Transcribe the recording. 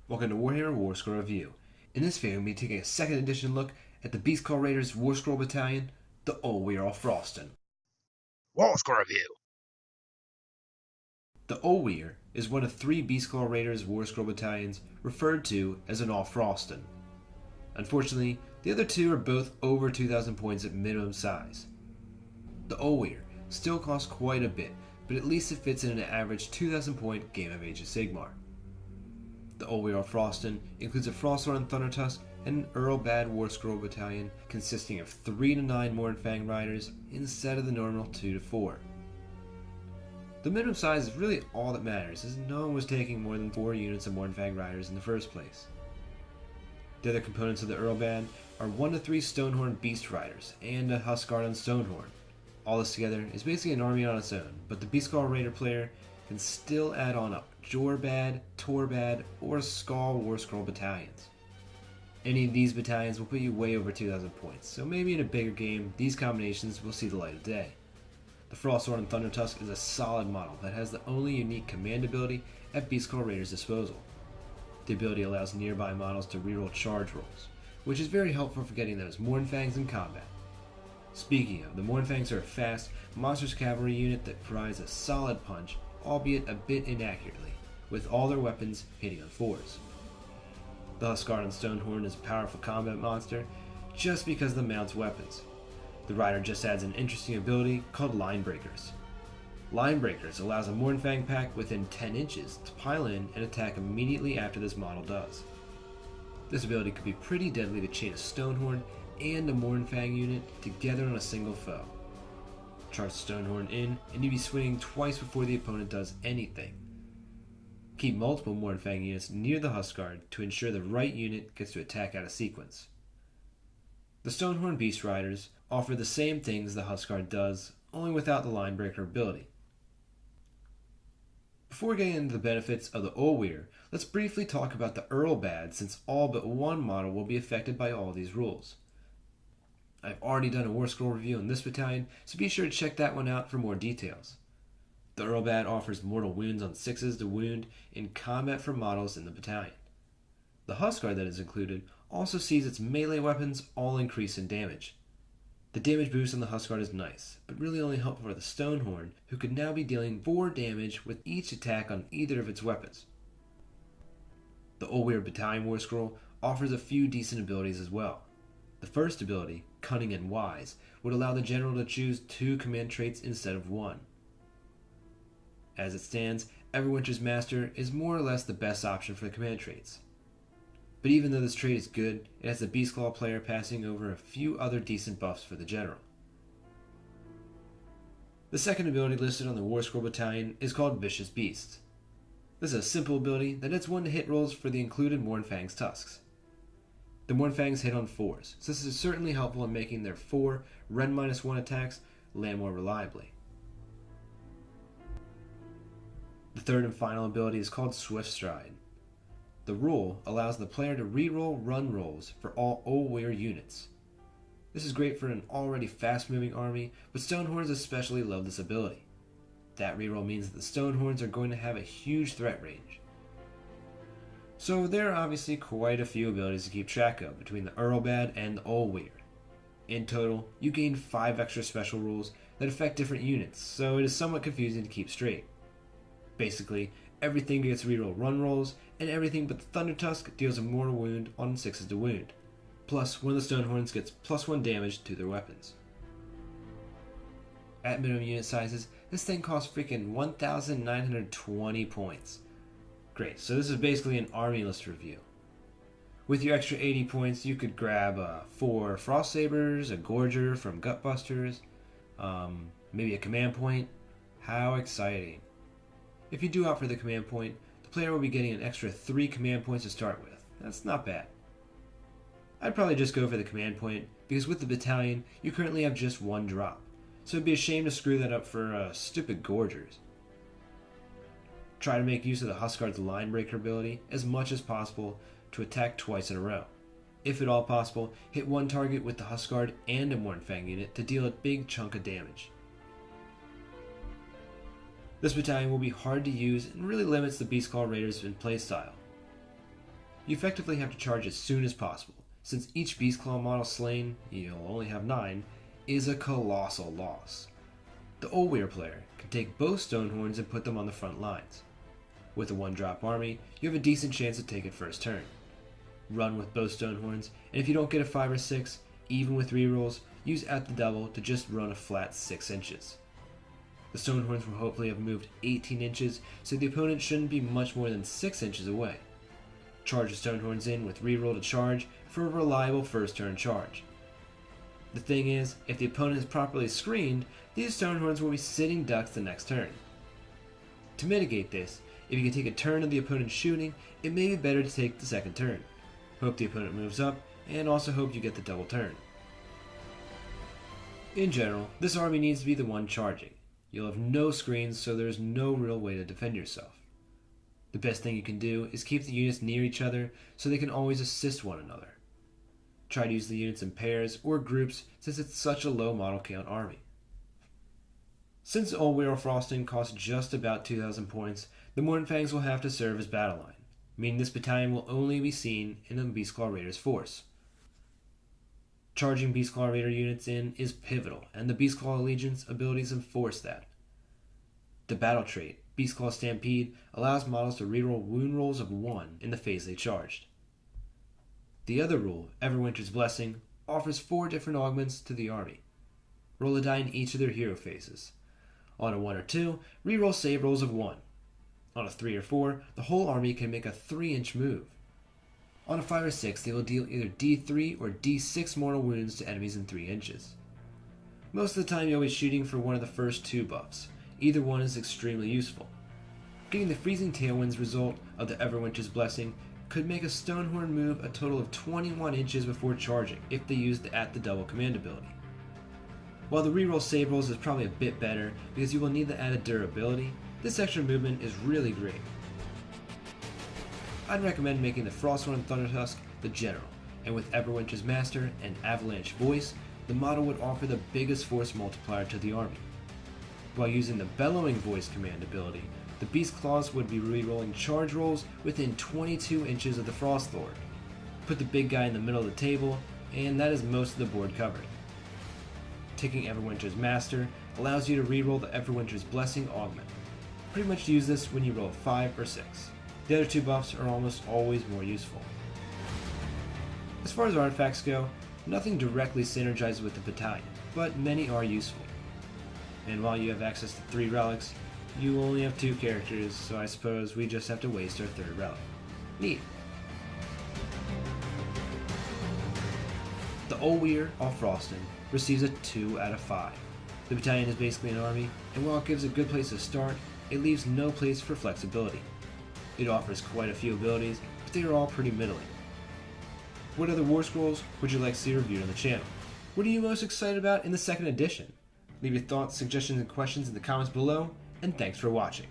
Welcome to Warhammer War Scroll Review. In this video, we'll be taking a second edition look at the Beastclaw Raiders War Scroll Battalion, the Olwyr Alfrostun. War Scroll Review. The Olwyr is one of three Beastclaw Raiders War Scroll Battalions referred to as an Alfrostun. Unfortunately, the other two are both over 2,000 points at minimum size. The Olwyr still costs quite a bit, but at least it fits in an average 2,000 point game of Age of Sigmar. The Olwyr Alfrostun includes a Frostlord Thundertusk and an Earlbad War Scroll Battalion consisting of 3 to 9 Mournfang Riders instead of the normal 2 to 4. The minimum size is really all that matters, as no one was taking more than 4 units of Mournfang Riders in the first place. The other components of the Earlbad are 1 to 3 Stonehorn Beast Riders and a Huskard on Stonehorn. All this together is basically an army on its own, but the Beastclaw Raider player can still add on up Jorbad, Torbad, or Skull War Scroll battalions. Any of these battalions will put you way over 2,000 points, so maybe in a bigger game, these combinations will see the light of day. The Frostlord Thundertusk is a solid model that has the only unique command ability at Beastclaw Raider's disposal. The ability allows nearby models to reroll charge rolls, which is very helpful for getting those Mournfangs in combat. Speaking of, the Mournfangs are a fast, monstrous cavalry unit that provides a solid punch, albeit a bit inaccurately, with all their weapons hitting on 4s. The Huskard on Stonehorn is a powerful combat monster just because of the mount's weapons. The rider just adds an interesting ability called Line Breakers. Line Breakers allows a Mournfang pack within 10 inches to pile in and attack immediately after this model does. This ability could be pretty deadly to chain a Stonehorn and a Mournfang unit together on a single foe. Charge Stonehorn in, and you'll be swinging twice before the opponent does anything. Keep multiple Mournfang units near the Huskard to ensure the right unit gets to attack out of sequence. The Stonehorn Beast Riders offer the same things the Huskard does, only without the Line Breaker ability. Before getting into the benefits of the Olwyr, let's briefly talk about the Earlbad, since all but one model will be affected by all these rules. I've already done a War Scroll review on this battalion, so be sure to check that one out for more details. The Earlbad offers mortal wounds on 6s to wound in combat for models in the battalion. The Huskard that is included also sees its melee weapons all increase in damage. The damage boost on the Huskard is nice, but really only helpful for the Stonehorn, who could now be dealing 4 damage with each attack on either of its weapons. The Olwyr Battalion War Scroll offers a few decent abilities as well. The first ability, Cunning and Wise, would allow the general to choose 2 command traits instead of 1. As it stands, Everwinter's Master is more or less the best option for the command traits. But even though this trait is good, it has the Beastclaw player passing over a few other decent buffs for the general. The second ability listed on the War Scroll Battalion is called Vicious Beast. This is a simple ability that adds 1 to hit rolls for the included Mournfang's tusks. The Mournfangs hit on 4s, so this is certainly helpful in making their 4 Ren -1 attacks land more reliably. The third and final ability is called Swift Stride. The rule allows the player to reroll run rolls for all Olwyr units. This is great for an already fast-moving army, but Stonehorns especially love this ability. That reroll means that the Stonehorns are going to have a huge threat range. So there are obviously quite a few abilities to keep track of between the Earlbad and the Olwyr. In total, you gain 5 extra special rules that affect different units, so it is somewhat confusing to keep straight. Basically, everything gets reroll run rolls, and everything but the Thundertusk deals a mortal wound on 6s to wound. Plus, one of the Stonehorns gets +1 damage to their weapons. At minimum unit sizes, this thing costs freaking 1,920 points. Great, so this is basically an army list review. With your extra 80 points, you could grab 4 Frost Sabers, a Gorger from Gutbusters, maybe a command point. How exciting. If you do opt for the command point, the player will be getting an extra 3 command points to start with. That's not bad. I'd probably just go for the command point, because with the battalion, you currently have just 1 drop, so it'd be a shame to screw that up for stupid Gorgers. Try to make use of the Huskard's Line Breaker ability as much as possible to attack twice in a row. If at all possible, hit 1 target with the Huskard and a Mournfang unit to deal a big chunk of damage. This battalion will be hard to use and really limits the Beastclaw Raiders in playstyle. you effectively have to charge as soon as possible, since each Beastclaw model slain, you'll only have 9, is a colossal loss. The Olwyr player can take both Stonehorns and put them on the front lines. With a 1-drop army, you have a decent chance to take it first turn. Run with both Stonehorns, and if you don't get a 5 or 6, even with rerolls, use at the double to just run a flat 6 inches. The Stonehorns will hopefully have moved 18 inches, so the opponent shouldn't be much more than 6 inches away. Charge the Stonehorns in with reroll to charge for a reliable first turn charge. The thing is, if the opponent is properly screened, these Stonehorns will be sitting ducks the next turn. To mitigate this, if you can take a turn of the opponent shooting, it may be better to take the second turn. Hope the opponent moves up, and also hope you get the double turn. In general, this army needs to be the one charging. You'll have no screens, so there's no real way to defend yourself. The best thing you can do is keep the units near each other so they can always assist one another. Try to use the units in pairs or groups since it's such a low model count army. Since Olwyr Alfrostun costs just about 2,000 points, the Mornfangs will have to serve as battle line, meaning this battalion will only be seen in a Beastclaw Raider's force. Charging Beastclaw Raider units in is pivotal, and the Beastclaw Allegiance abilities enforce that. The battle trait, Beastclaw Stampede, allows models to reroll wound rolls of 1 in the phase they charged. The other rule, Everwinter's Blessing, offers 4 different augments to the army. Roll a die in each of their hero phases. On a 1 or 2, reroll save rolls of 1. On a 3 or 4, the whole army can make a 3-inch move. On a 5 or 6, they will deal either D3 or D6 mortal wounds to enemies in 3 inches. Most of the time you'll be shooting for one of the first 2 buffs. Either one is extremely useful. Getting the Freezing Tailwinds result of the Everwinter's Blessing could make a Stonehorn move a total of 21 inches before charging if they use the at the double command ability. While the reroll save rolls is probably a bit better because you will need the added durability, this extra movement is really great. I'd recommend making the Frosthorn Thundertusk the general, and with Everwinter's Master and Avalanche Voice, the model would offer the biggest force multiplier to the army. While using the Bellowing Voice command ability, the Beastclaws would be rerolling charge rolls within 22 inches of the Frosthorn. Put the big guy in the middle of the table, and that is most of the board covered. Taking Everwinter's Master allows you to reroll the Everwinter's Blessing augment. Pretty much use this when you roll 5 or 6. The other 2 buffs are almost always more useful. As far as artifacts go, nothing directly synergizes with the battalion, but many are useful. And while you have access to 3 relics, you only have 2 characters, so I suppose we just have to waste our 3rd relic. Neat. The Olwyr Alfrostun receives a 2 out of 5. The battalion is basically an army, and while it gives a good place to start, it leaves no place for flexibility. It offers quite a few abilities, but they are all pretty middling. What other War Scrolls would you like to see reviewed on the channel? What are you most excited about in the 2nd edition? Leave your thoughts, suggestions, and questions in the comments below, and thanks for watching.